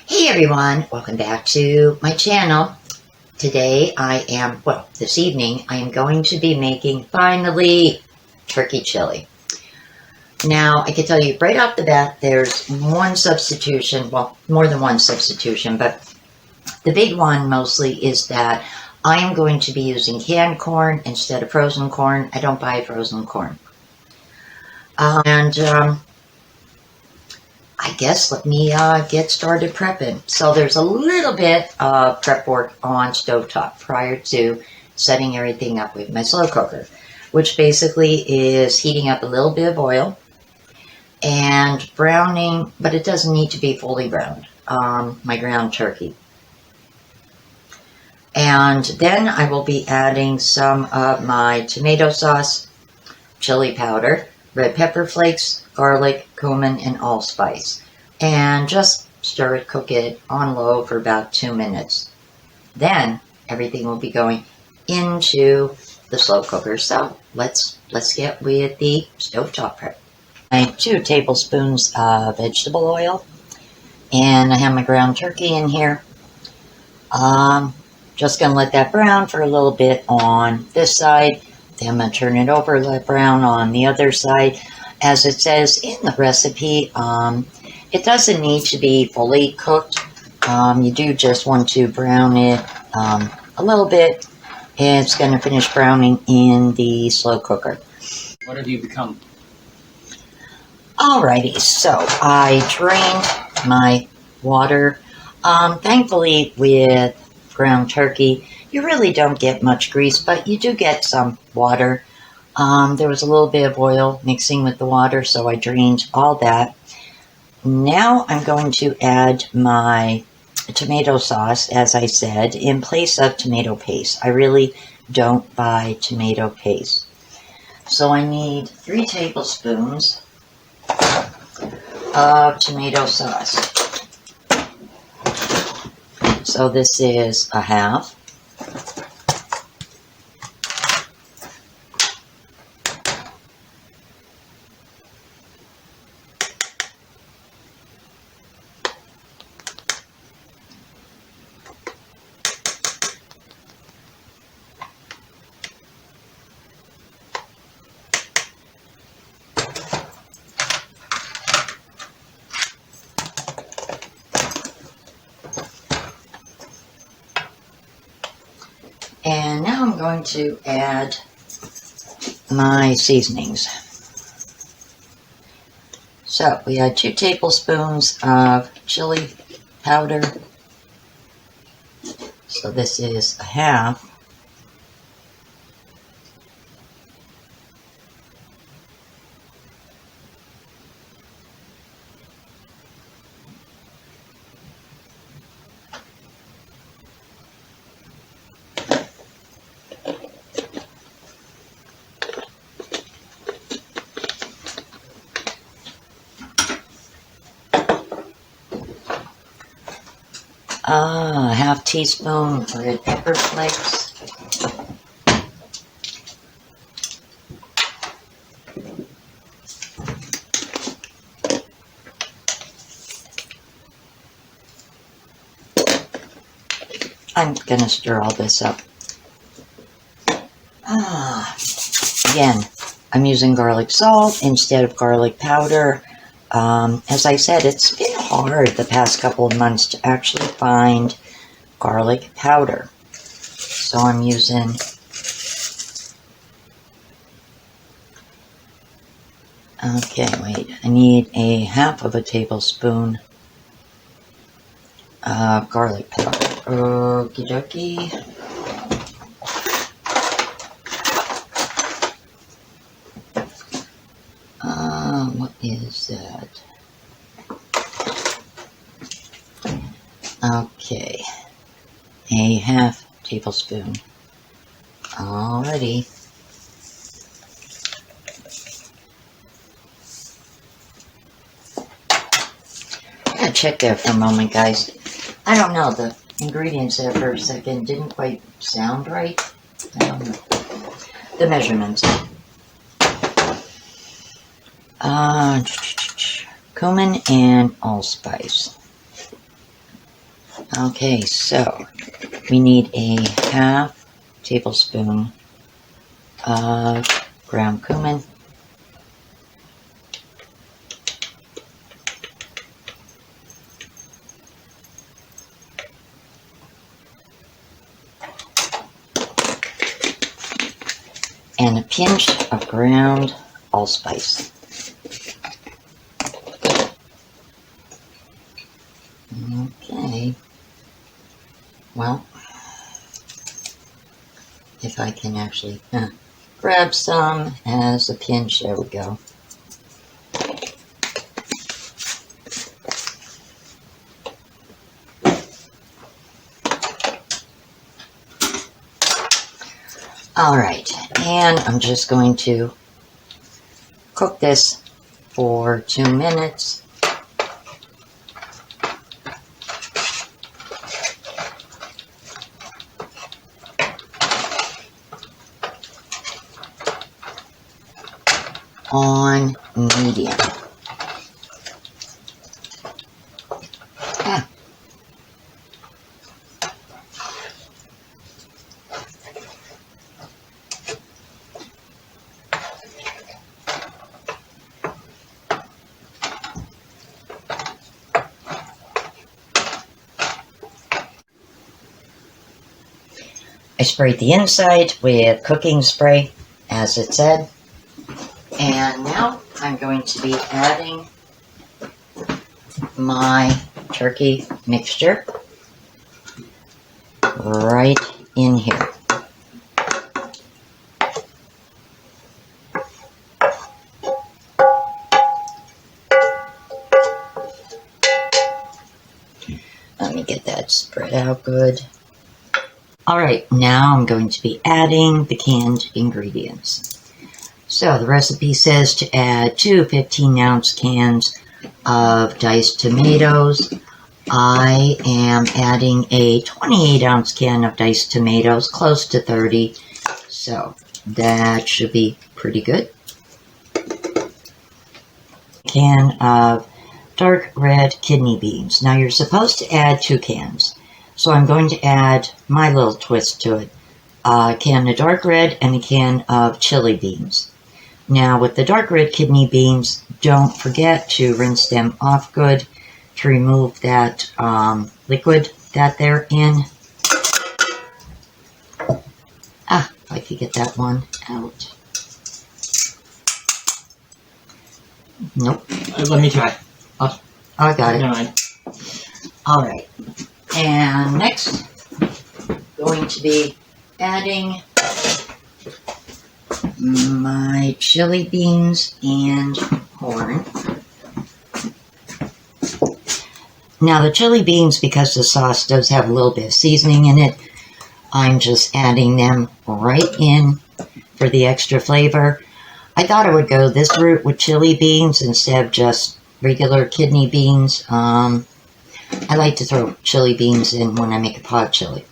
Hey everyone, welcome back to my channel. Today this evening I am going to be making, finally, turkey chili. Now, I can tell you right off the bat, there's one substitution, well, more than one substitution, but the big one mostly is that I am going to be using canned corn instead of frozen corn. I don't buy frozen corn. I guess let me get started prepping. So there's a little bit of prep work on stovetop prior to setting everything up with my slow cooker, which basically is heating up a little bit of oil and browning, but it doesn't need to be fully browned, my ground turkey. And then I will be adding some of my tomato sauce, chili powder, red pepper flakes, garlic, cumin, and allspice. And just stir it, cook it on low for about 2 minutes. Then everything will be going into the slow cooker. So let's get with the stovetop prep. I have 2 tablespoons of vegetable oil, and I have my ground turkey in here. Just gonna let that brown for a little bit on this side. Then I'm gonna turn it over, let brown on the other side. As it says in the recipe, it doesn't need to be fully cooked. You do just want to brown it a little bit. It's going to finish browning in the slow cooker. What have you become? Alrighty, so I drained my water. Thankfully, with ground turkey, you really don't get much grease, but you do get some water. There was a little bit of oil mixing with the water, so I drained all that. Now I'm going to add my tomato sauce, as I said, in place of tomato paste. I really don't buy tomato paste. So I need 3 tablespoons of tomato sauce. So this is a half. And now I'm going to add my seasonings. So we had 2 tablespoons of chili powder. So this is a half. A half teaspoon red pepper flakes. I'm going to stir all this up. Again, I'm using garlic salt instead of garlic powder. As I said, it's been hard the past couple of months to actually find garlic powder. So I'm using I need a half of a tablespoon of garlic powder. Okie dokie. What is that? Okay, a half tablespoon. Alrighty. I gotta check there for a moment, guys. I don't know, the ingredients there for a second didn't quite sound right. I don't know. The measurements. Cumin and allspice. Okay, so we need a half tablespoon of ground cumin. And a pinch of ground allspice. Okay. Well, if I can actually grab some as a pinch, there we go. All right, and I'm just going to cook this for 2 minutes. On medium. I sprayed the inside with cooking spray, as it said. And now I'm going to be adding my turkey mixture right in here. Let me get that spread out good. All right, now I'm going to be adding the canned ingredients. So the recipe says to add 2 15-ounce cans of diced tomatoes. I am adding a 28-ounce can of diced tomatoes, close to 30. So that should be pretty good. Can of dark red kidney beans. Now you're supposed to add 2 cans. So I'm going to add my little twist to it. A can of dark red and a can of chili beans. Now with the dark red kidney beans, don't forget to rinse them off good to remove that liquid that they're in. If I could get that one out. Nope. Let me try. I got it. Never mind. All right. And next, going to be adding my chili beans and corn. Now the chili beans, because the sauce does have a little bit of seasoning in it, I'm just adding them right in for the extra flavor. I thought I would go this route with chili beans instead of just regular kidney beans. I like to throw chili beans in when I make a pot chili.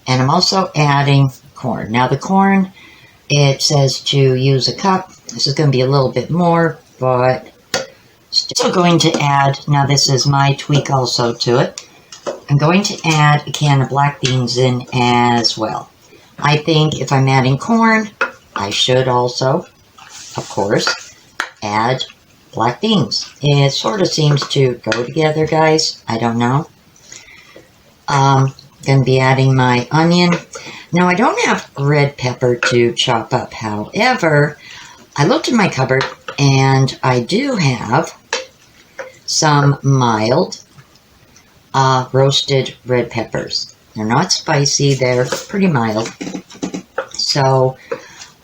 And I'm also adding corn. Now the corn, it says to use a cup. This is going to be a little bit more, but still going to add, now this is my tweak also to it, I'm going to add a can of black beans in as well. I think if I'm adding corn, I should also, of course, add black beans. It sort of seems to go together, guys. I don't know. Going to be adding my onion. Now, I don't have red pepper to chop up. However, I looked in my cupboard, and I do have some mild roasted red peppers. They're not spicy. They're pretty mild. So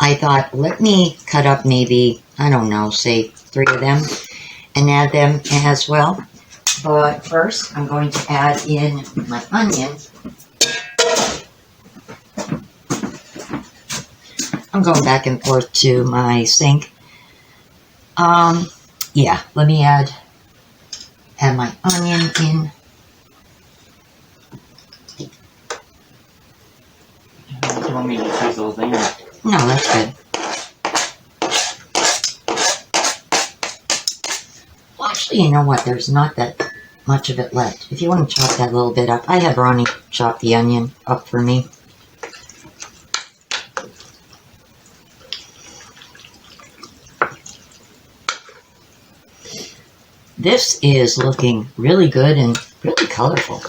I thought, let me cut up maybe, I don't know, say 3 of them and add them as well. But first, I'm going to add in my onion. I'm going back and forth to my sink. Yeah, let me add my onion in. Do you want me to sizzle there? No, that's good. Well, actually, you know what? There's not that much of it left. If you want to chop that a little bit up, I had Ronnie chop the onion up for me. This is looking really good and really colorful.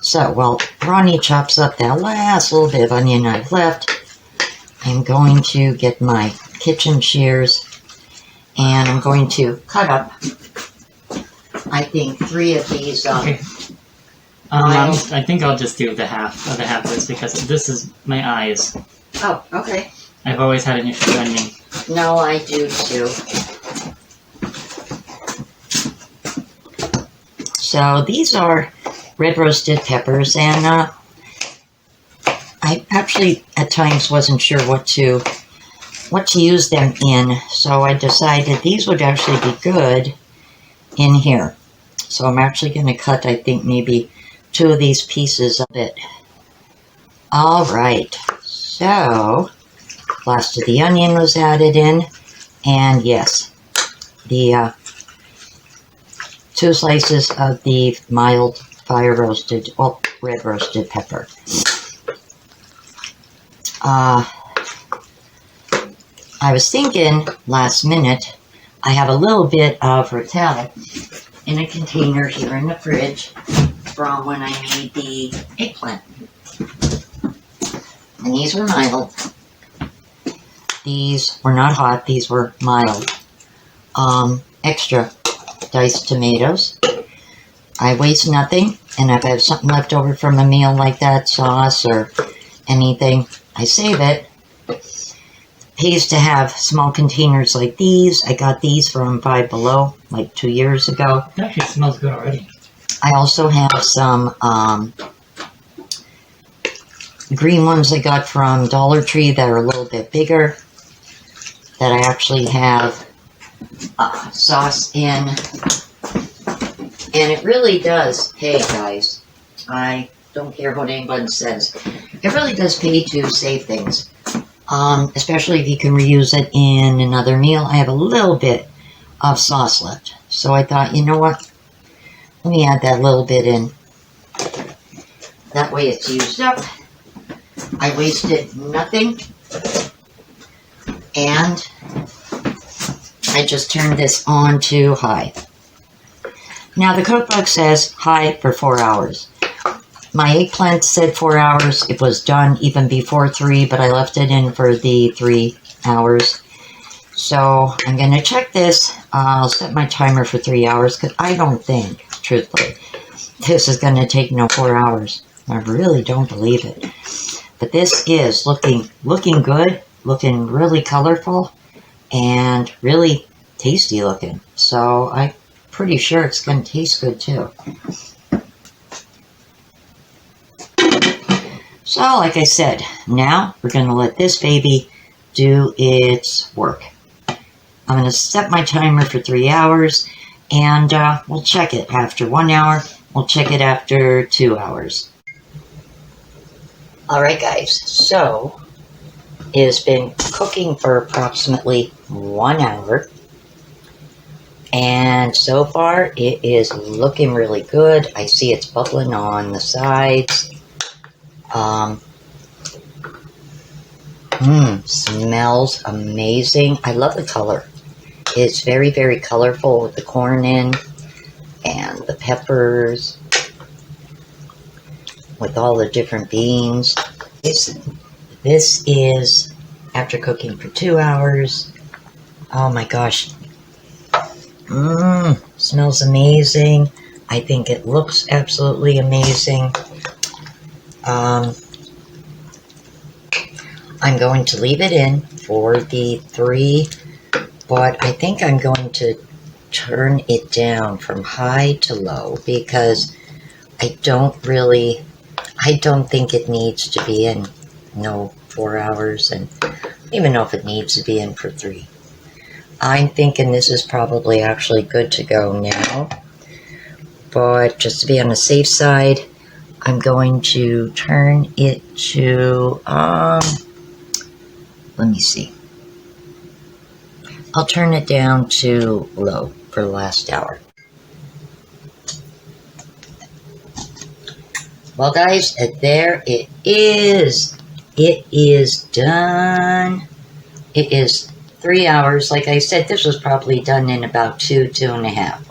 So while Ronnie chops up that last little bit of onion I've left, I'm going to get my kitchen shears and I'm going to cut up, I think, 3 of these. Okay. I think I'll just do the half of this because this is my eyes. Oh, okay. I've always had an issue blending. No, I do too. So these are red roasted peppers, and I actually at times wasn't sure what to use them in, so I decided these would actually be good in here. So I'm actually going to cut, I think, maybe 2 of these pieces of it. All right, so last of the onion was added in, and yes, the 2 slices of the mild fire roasted, well, red roasted pepper. I was thinking last minute, I have a little bit of ratel in a container here in the fridge from when I made the eggplant. And these were mild. These were not hot, these were mild. Extra diced tomatoes. I waste nothing, and if I have something left over from a meal like that, sauce or anything, I save it. Pays to have small containers like these. I got these from Five Below like 2 years ago. It actually smells good already. I also have some green ones I got from Dollar Tree that are a little bit bigger, that I actually have sauce in. And it really does pay, guys. I don't care what anyone says. It really does pay to save things. Especially if you can reuse it in another meal. I have a little bit of sauce left. So I thought, you know what? Let me add that little bit in. That way it's used up. I wasted nothing. And I just turned this on to high. Now the cookbook says high for 4 hours. My eggplant said 4 hours. It was done even before 3, but I left it in for the 3 hours. So I'm going to check this. I'll set my timer for 3 hours because I don't think, truthfully, this is going to take 4 hours. I really don't believe it. But this is looking good, looking really colorful, and really tasty looking. So I'm pretty sure it's going to taste good too. So, like I said, now we're going to let this baby do its work. I'm going to set my timer for 3 hours, and we'll check it after 1 hour. We'll check it after 2 hours. Alright guys, so it has been cooking for approximately 1 hour. And so far, it is looking really good. I see it's bubbling on the sides. Smells amazing. I love the color. It's very, very colorful with the corn in and the peppers with all the different beans. This is after cooking for 2 hours. Oh my gosh. Smells amazing. I think it looks absolutely amazing. I'm going to leave it in for the 3, but I think I'm going to turn it down from high to low because I don't think it needs to be in 4 hours, and I don't even know if it needs to be in for 3. I'm thinking this is probably actually good to go now, but just to be on the safe side, I'm going to turn it to, let me see. I'll turn it down to low for the last hour. Well, guys, there it is. It is done. It is 3 hours. Like I said, this was probably done in about 2.5.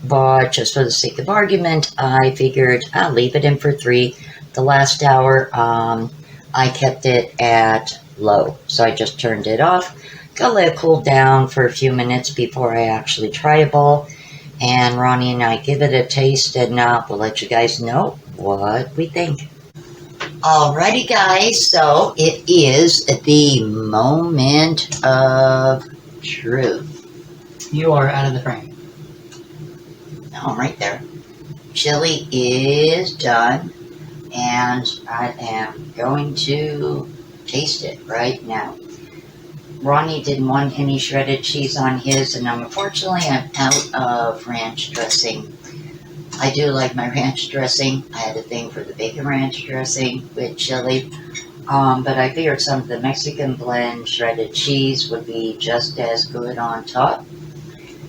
But just for the sake of argument, I figured I'll leave it in for 3. The last hour, I kept it at low. So I just turned it off. Gonna let it cool down for a few minutes before I actually try a bowl. And Ronnie and I give it a taste, and we'll let you guys know what we think. Alrighty, guys, so it is the moment of truth. You are out of the frame. Oh, right there. Chili is done, and I am going to taste it right now. Ronnie didn't want any shredded cheese on his, and unfortunately I'm out of ranch dressing. I do like my ranch dressing. I had a thing for the bacon ranch dressing with chili, but I figured some of the Mexican blend shredded cheese would be just as good on top.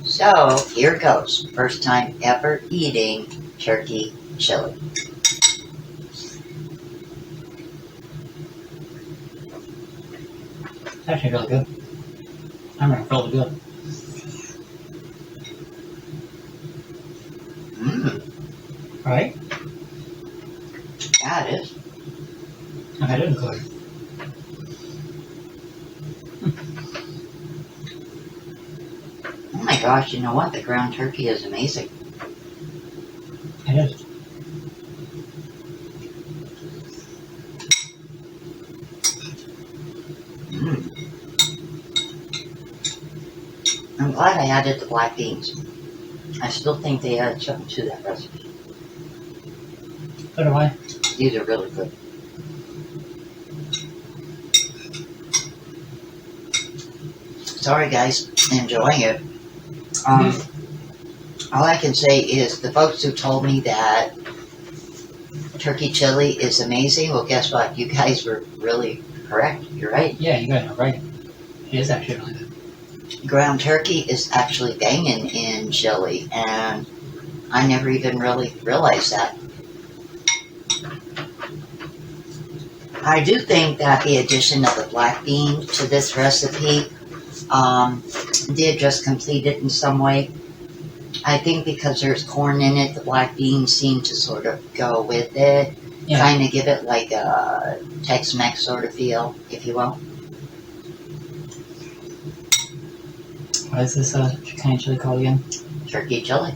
So here goes. First time ever eating turkey chili. It's actually really good. I'm really good. Right? Yeah, it is. Okay, it is good. Oh my gosh, you know what? The ground turkey is amazing. It is. I'm glad I added the black beans. I still think they added something to that recipe. So do I. These are really good. Sorry guys, enjoying it. All I can say is the folks who told me that turkey chili is amazing, well guess what? You guys were really correct. You're right. Yeah, you guys are right. It is actually really good. Ground turkey is actually banging in chili, and I never even really realized that. I do think that the addition of the black bean to this recipe did just complete it in some way. I think because there's corn in it, the black beans seem to sort of go with it, Yeah. kind of give it like a Tex-Mex sort of feel, if you will. What is this kind of chili called again? Turkey chili.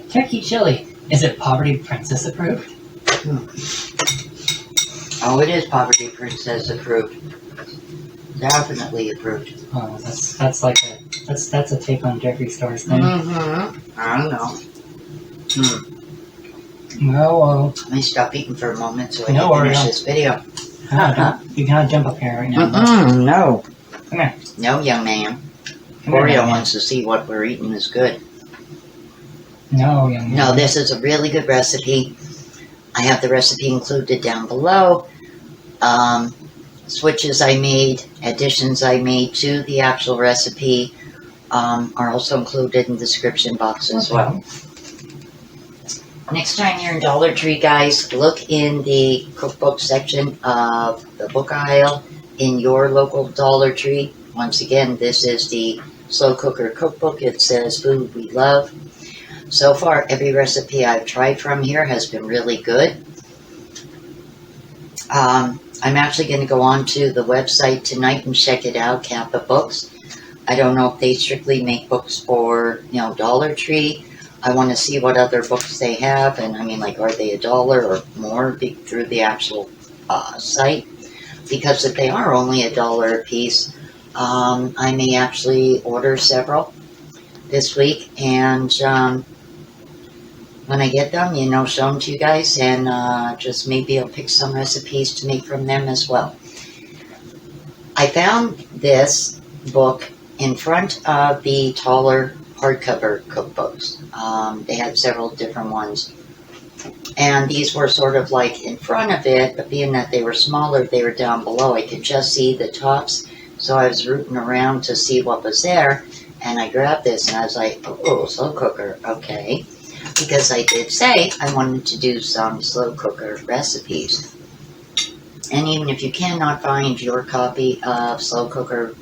Turkey chili. Is it Poverty Princess approved? Oh, it is Poverty Princess approved. Definitely approved. Oh, that's like a take on Jeffree Star's thing. I don't know. No, Let me stop eating for a moment so I No, can finish Oreo. this video. you cannot jump up here right now. No. Come here. No, young man. Come here, Oreo young man. wants to see what we're eating is good. No, young man. No, this is a really good recipe. I have the recipe included down below. Switches I made, additions I made to the actual recipe are also included in the description box as well. Next time you're in Dollar Tree, guys, look in the cookbook section of the book aisle in your local Dollar Tree. Once again, this is the Slow Cooker Cookbook. It says Food We Love. So far, every recipe I've tried from here has been really good. I'm actually going to go on to the website tonight and check it out, Kappa Books. I don't know if they strictly make books for, Dollar Tree. I want to see what other books they have, and I mean, like, are they $1 or more through the actual site? Because if they are only $1 a piece, I may actually order several this week, and when I get them, show them to you guys, and just maybe I'll pick some recipes to make from them as well. I found this book in front of the taller hardcover cookbooks. They had several different ones, and these were sort of like in front of it, but being that they were smaller, they were down below. I could just see the tops, so I was rooting around to see what was there, and I grabbed this, and I was like, oh, slow cooker, okay. because I did say I wanted to do some slow cooker recipes. And even if you cannot find your copy of Slow Cooker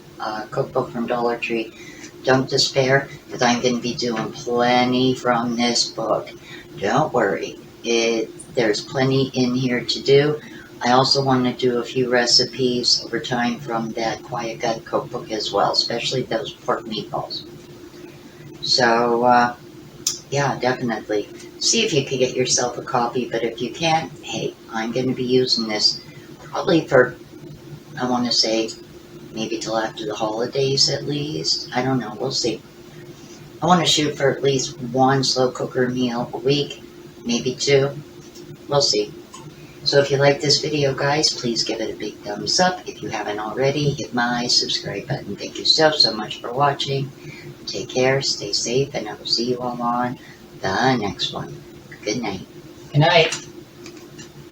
Cookbook from Dollar Tree, don't despair, because I'm going to be doing plenty from this book. Don't worry, there's plenty in here to do. I also want to do a few recipes over time from that Quiet Gut Cookbook as well, especially those pork meatballs. So, yeah, definitely. See if you can get yourself a copy, but if you can't, hey, I'm going to be using this probably for, I want to say, maybe till after the holidays at least. I don't know, we'll see. I want to shoot for at least one slow cooker meal a week, maybe two. We'll see. So if you like this video, guys, please give it a big thumbs up. If you haven't already, hit my subscribe button. Thank you so much for watching. Take care, stay safe, and I will see you all on the next one. Good night. Good night.